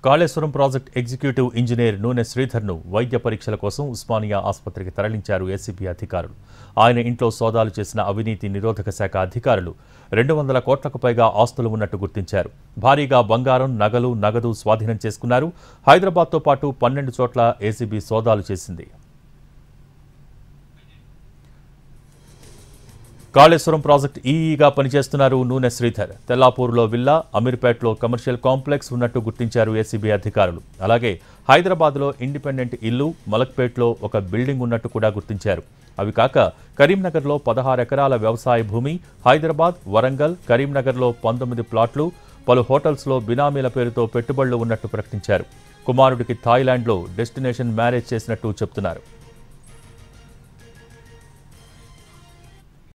Kaleshwaram project executive engineer నూనె శ్రీధర్ను వైద్య పరీక్షల కోసం ఉస్మానియా ఆసుపత్రికి తరలించారు ఏసీబీ అధికారులు. ఆయన ఇంట్లో సోదాలు చేసిన అవినీతి నిరోధక శాఖ అధికారులు 200 కోట్లకు పైగా ఆస్తులు ఉన్నట్టు గుర్తించారు. భారీగా బంగారం, నగలు, నగదు స్వాధీనం చేసుకున్నారు. హైదరాబాద్తో పాటు 12 చోట్ల ఏసీబీ సోదాలు చేసింది. కాళేశ్వరం ప్రాజెక్ట్ ఈఈగా పనిచేస్తున్నారు నూనె శ్రీధర్. తెల్లాపూర్లో విల్లా, అమీర్పేటలో కమర్షియల్ కాంప్లెక్స్ ఉన్నట్టు గుర్తించారు ఏసీబీ అధికారులు. అలాగే హైదరాబాద్లో ఇండిపెండెంట్ ఇల్లు, మలక్పేట్లో ఒక బిల్డింగ్ ఉన్నట్టు కూడా గుర్తించారు. అవి కాక కరీంనగర్లో 16 ఎకరాల వ్యవసాయ భూమి, హైదరాబాద్, వరంగల్, కరీంనగర్లో 19 ప్లాట్లు, పలు హోటల్స్లో బినామీల పేరుతో పెట్టుబడులు ఉన్నట్టు ప్రకటించారు. కుమారుడికి థాయిలాండ్లో డెస్టినేషన్ మ్యారేజ్ చేసినట్టు చెప్తున్నారు.